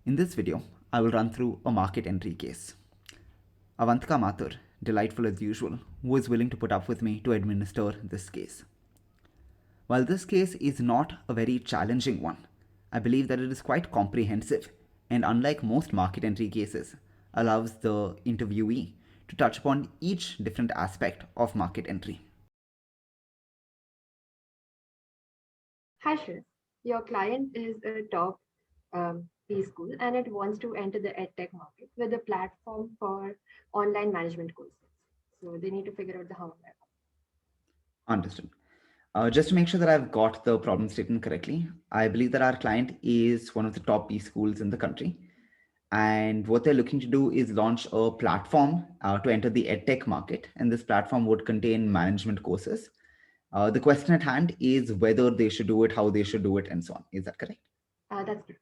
In this video, I will run through a market entry case. Avantika Mathur, delightful as usual, was willing to put up with me to administer this case. While this case is not a very challenging one, I believe that it is quite comprehensive and, unlike most market entry cases, allows the interviewee to touch upon each different aspect of market entry. Hi, Shreya. Your client is a top B school and it wants to enter the EdTech market with a platform for online management courses. So they need to figure out the how and where. Understood. Just to make sure that I've got the problem statement correctly, I believe that our client is one of the top B schools in the country. And what they're looking to do is launch a platform to enter the EdTech market. And this platform would contain management courses. The question at hand is whether they should do it, how they should do it, and so on. Is that correct? That's good.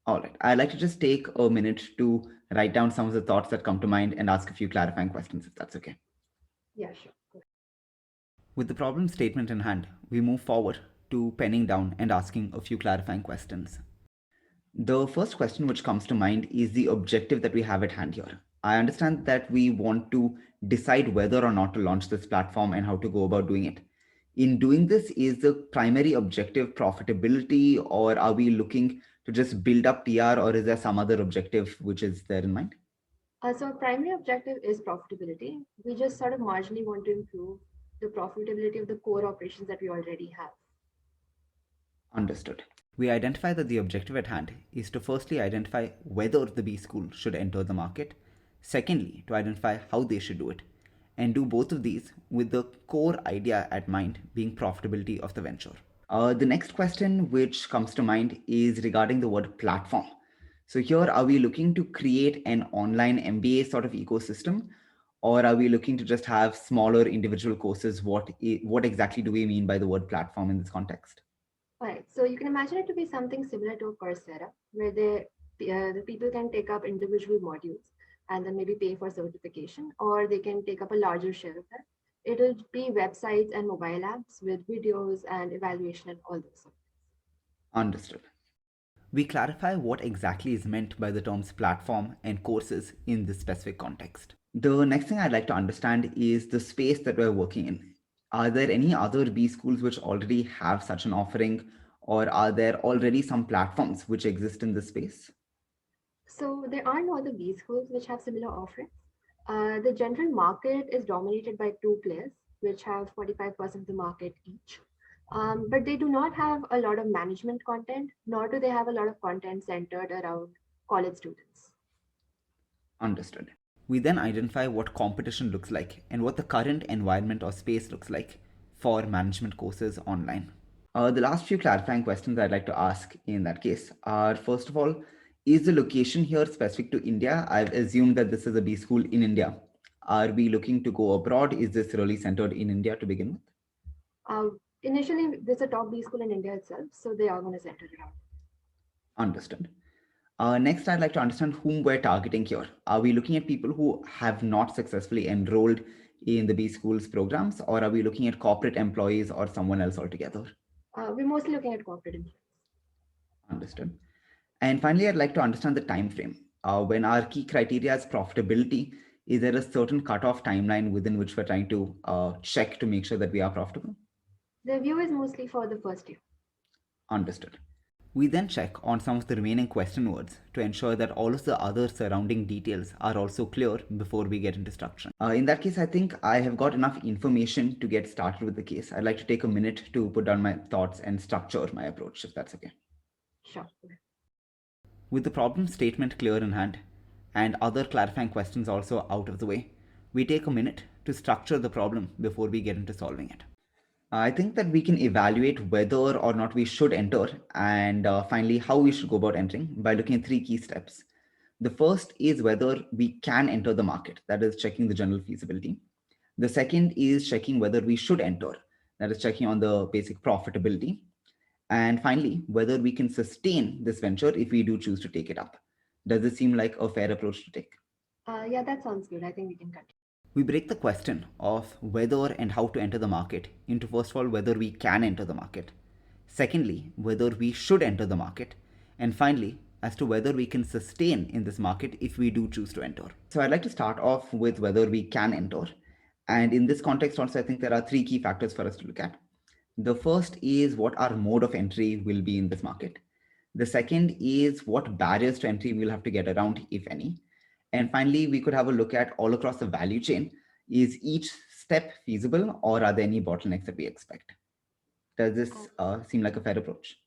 All right. I'd like to just take a minute to write down some of the thoughts that come to mind and ask a few clarifying questions, if that's okay. Yeah, sure. Good. With the problem statement in hand, we move forward to penning down and asking a few clarifying questions. The first question which comes to mind is the objective that we have at hand here. I understand that we want to decide whether or not to launch this platform and how to go about doing it. In doing this, is the primary objective profitability, or are we looking to just build up PR, or is there some other objective which is there in mind? So primary objective is profitability. We just sort of marginally want to improve the profitability of the core operations that we already have. Understood. We identify that the objective at hand is to firstly identify whether the B school should enter the market, secondly, to identify how they should do it, and do both of these with the core idea at mind being profitability of the venture. The next question which comes to mind is regarding the word platform. So here, are we looking to create an online MBA sort of ecosystem, or are we looking to just have smaller individual courses? What exactly do we mean by the word platform in this context? All right. So you can imagine it to be something similar to a Coursera, where the people can take up individual modules and then maybe pay for certification, or they can take up a larger share of that. It'll be websites and mobile apps with videos and evaluation and all those. Understood. We clarify what exactly is meant by the terms platform and courses in this specific context. The next thing I'd like to understand is the space that we're working in. Are there any other B schools which already have such an offering, or are there already some platforms which exist in this space? So there are no other B schools which have similar offerings. The general market is dominated by two players, which have 45% of the market each. But they do not have a lot of management content, nor do they have a lot of content centered around college students. Understood. We then identify what competition looks like and what the current environment or space looks like for management courses online. The last few clarifying questions I'd like to ask in that case are, first of all, is the location here specific to India? I've assumed that this is a B school in India. Are we looking to go abroad? Is this really centered in India to begin with? Initially, there's a top B school in India itself, so they are going to center it out. Understood. Next, I'd like to understand whom we're targeting here. Are we looking at people who have not successfully enrolled in the B schools programs, or are we looking at corporate employees or someone else altogether? We're mostly looking at corporate employees. Understood. And finally, I'd like to understand the time frame. When our key criteria is profitability, is there a certain cutoff timeline within which we're trying to check to make sure that we are profitable? The view is mostly for the first year. Understood. We then check on some of the remaining question words to ensure that all of the other surrounding details are also clear before we get into structure. In that case, I think I have got enough information to get started with the case. I'd like to take a minute to put down my thoughts and structure my approach, if that's okay. Sure. With the problem statement clear in hand and other clarifying questions also out of the way, we take a minute to structure the problem before we get into solving it. I think that we can evaluate whether or not we should enter, and finally how we should go about entering by looking at three key steps. The first is whether we can enter the market, that is checking the general feasibility. The second is checking whether we should enter, that is checking on the basic profitability. And finally, whether we can sustain this venture if we do choose to take it up. Does this seem like a fair approach to take? Yeah, that sounds good. I think we can continue. We break the question of whether and how to enter the market into, first of all, whether we can enter the market. Secondly, whether we should enter the market. And finally, as to whether we can sustain in this market if we do choose to enter. So I'd like to start off with whether we can enter. And in this context, also, I think there are three key factors for us to look at. The first is what our mode of entry will be in this market. The second is what barriers to entry we'll have to get around, if any. And finally, we could have a look at all across the value chain. Is each step feasible, or are there any bottlenecks that we expect? Does this Um, seem like a fair approach?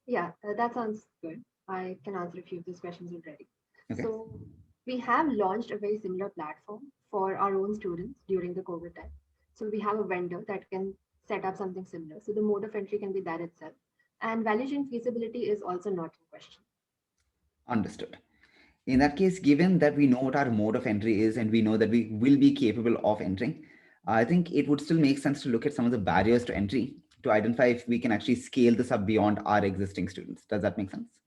yeah, that sounds good. I can answer a few of these questions already. Okay. So we have launched a very similar platform for our own students during the COVID time. So we have a vendor that can set up something similar. So the mode of entry can be that itself. And value chain feasibility is also not in question. Understood. In that case, given that we know what our mode of entry is and we know that we will be capable of entering, I think it would still make sense to look at some of the barriers to entry to identify if we can actually scale this up beyond our existing students. Does that make sense?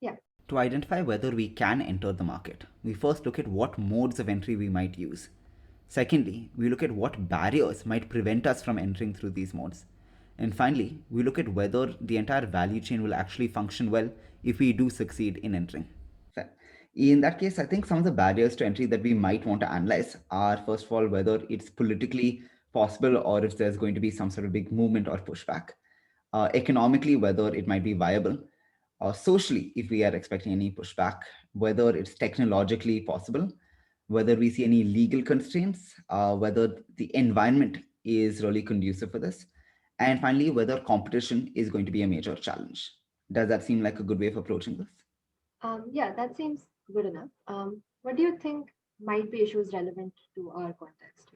Yeah. To identify whether we can enter the market, we first look at what modes of entry we might use. Secondly, we look at what barriers might prevent us from entering through these modes. And finally, we look at whether the entire value chain will actually function well if we do succeed in entering. Fair. In that case, I think some of the barriers to entry that we might want to analyze are, first of all, whether it's politically possible or if there's going to be some sort of big movement or pushback. Economically, whether it might be viable. Socially, if we are expecting any pushback, whether it's technologically possible, whether we see any legal constraints, whether the environment is really conducive for this, and finally, whether competition is going to be a major challenge. Does that seem like a good way of approaching this? Yeah, that seems good enough. What do you think might be issues relevant to our context?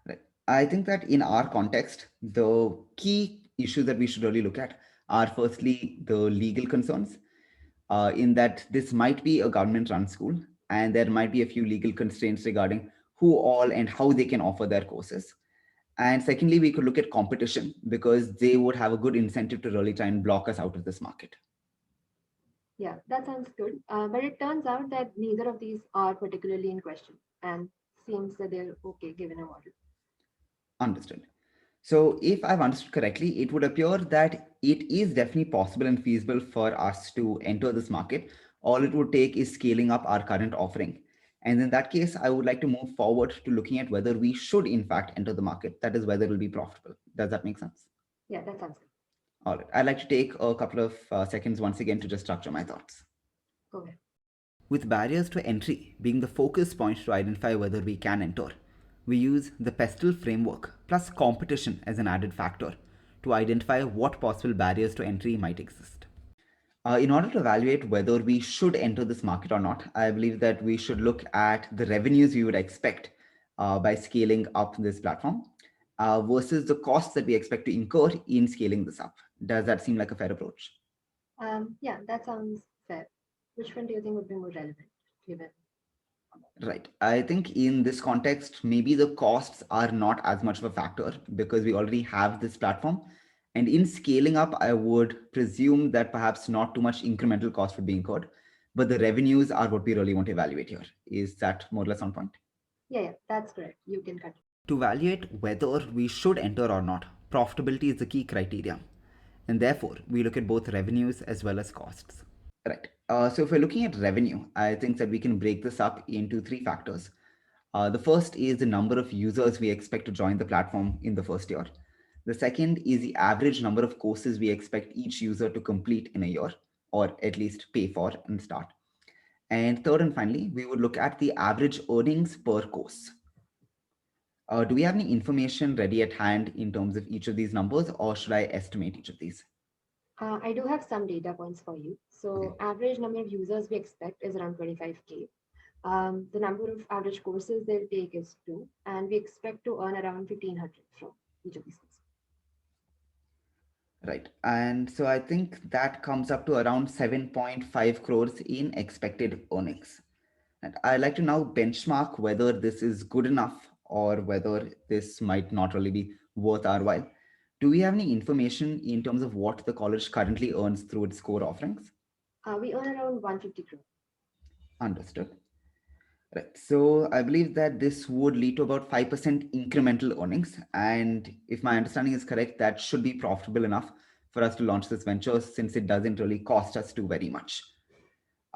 Right. I think that in our context, the key issues that we should really look at are firstly the legal concerns, in that this might be a government run school and there might be a few legal constraints regarding who all and how they can offer their courses. And secondly, we could look at competition because they would have a good incentive to really try and block us out of this market. Yeah, that sounds good. But it turns out that neither of these are particularly in question and seems that they're okay given a model. Understood. So, if I've understood correctly, it would appear that it is definitely possible and feasible for us to enter this market. All it would take is scaling up our current offering. And in that case, I would like to move forward to looking at whether we should, in fact, enter the market. That is, whether it will be profitable. Does that make sense? Yeah, that sounds good. All right. I'd like to take a couple of seconds once again to just structure my thoughts. Go ahead. With barriers to entry being the focus point to identify whether we can enter, we use the pestle framework plus competition as an added factor to identify what possible barriers to entry might exist. In order to evaluate whether we should enter this market or not, I believe that we should look at the revenues we would expect by scaling up this platform versus the costs that we expect to incur in scaling this up. Does that seem like a fair approach? Yeah, that sounds fair. Which one do you think would be more relevant given? Right. I think in this context, maybe the costs are not as much of a factor because we already have this platform. And in scaling up, I would presume that perhaps not too much incremental cost would be incurred, but the revenues are what we really want to evaluate here. Is that more or less on point? Yeah, that's correct. You can continue. To evaluate whether we should enter or not, profitability is the key criteria. And therefore, we look at both revenues as well as costs. Right. So if we're looking at revenue, I think that we can break this up into three factors. The first is the number of users we expect to join the platform in the first year. The second is the average number of courses we expect each user to complete in a year, or at least pay for and start. And third and finally, we would look at the average earnings per course. Do we have any information ready at hand in terms of each of these numbers, or should I estimate each of these? I do have some data points for you. Okay. So average number of users we expect is around 25K. The number of average courses they'll take is 2, and we expect to earn around 1,500 from each of these courses. Right. And so I think that comes up to around 7.5 crores in expected earnings. And I'd like to now benchmark whether this is good enough or whether this might not really be worth our while. Do we have any information in terms of what the college currently earns through its core offerings? We earn around 150 crore. Understood. Right. So I believe that this would lead to about 5% incremental earnings. And if my understanding is correct, that should be profitable enough for us to launch this venture since it doesn't really cost us too very much.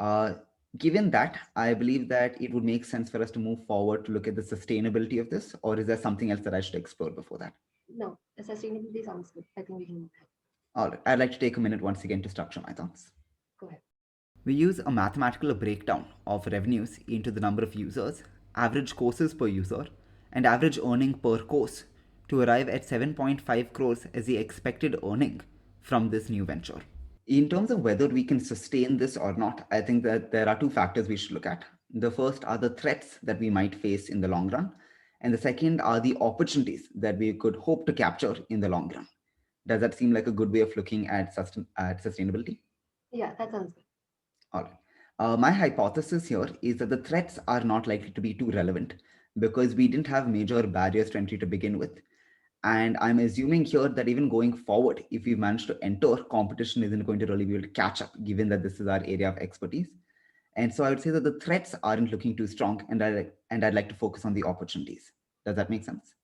Uh, Given that, I believe that it would make sense for us to move forward to look at the sustainability of this, or is there something else that I should explore before that? No, the sustainability sounds good. I think we can move ahead. All right, I'd like to take a minute once again to structure my thoughts. Go ahead. We use a mathematical breakdown of revenues into the number of users, average courses per user, and average earning per course to arrive at 7.5 crores as the expected earning from this new venture. In terms of whether we can sustain this or not, I think that there are two factors we should look at. The first are the threats that we might face in the long run, and the second are the opportunities that we could hope to capture in the long run. Does that seem like a good way of looking at, sustainability? Yeah, that sounds good. All right. My hypothesis here is that the threats are not likely to be too relevant because we didn't have major barriers to entry to begin with. And I'm assuming here that even going forward, if we manage to enter, competition isn't going to really be able to catch up, given that this is our area of expertise. And so I would say that the threats aren't looking too strong, and I'd like to focus on the opportunities. Does that make sense?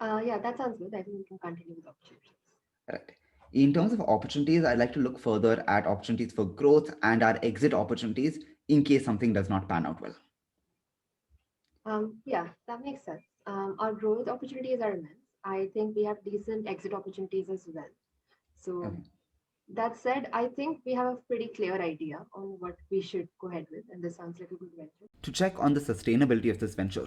Yeah, that sounds good. I think we can continue with opportunities. Right. In terms of opportunities, I'd like to look further at opportunities for growth and our exit opportunities in case something does not pan out well. Yeah, that makes sense. Our growth opportunities are immense. I think we have decent exit opportunities as well. So Okay. that said, I think we have a pretty clear idea on what we should go ahead with, and this sounds like a good venture. To check on the sustainability of this venture,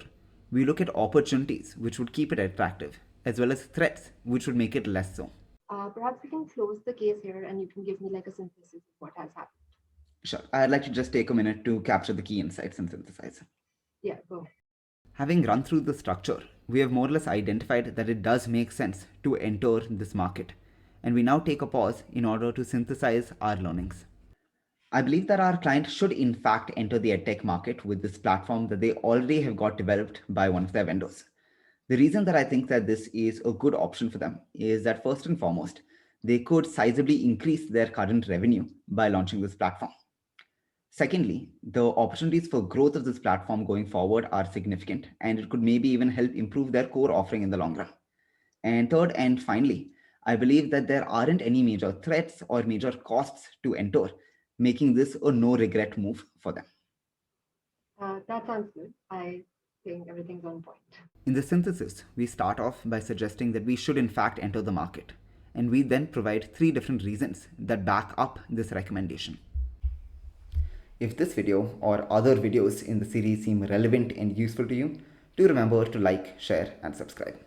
we look at opportunities which would keep it attractive, as well as threats which would make it less so. Perhaps we can close the case here, and you can give me like a synthesis of what has happened. Sure. I'd like to just take a minute to capture the key insights and synthesize. Yeah, go ahead. Having run through the structure, we have more or less identified that it does make sense to enter this market, and we now take a pause in order to synthesize our learnings. I believe that our client should in fact enter the edtech market with this platform that they already have got developed by one of their vendors. The reason that I think that this is a good option for them is that first and foremost, they could sizably increase their current revenue by launching this platform. Secondly, the opportunities for growth of this platform going forward are significant, and it could maybe even help improve their core offering in the long run. And third and finally, I believe that there aren't any major threats or major costs to enter, making this a no regret move for them. That sounds good. I think everything's on point. In the synthesis, we start off by suggesting that we should in fact enter the market, and we then provide three different reasons that back up this recommendation. If this video or other videos in the series seem relevant and useful to you, do remember to like, share, and subscribe.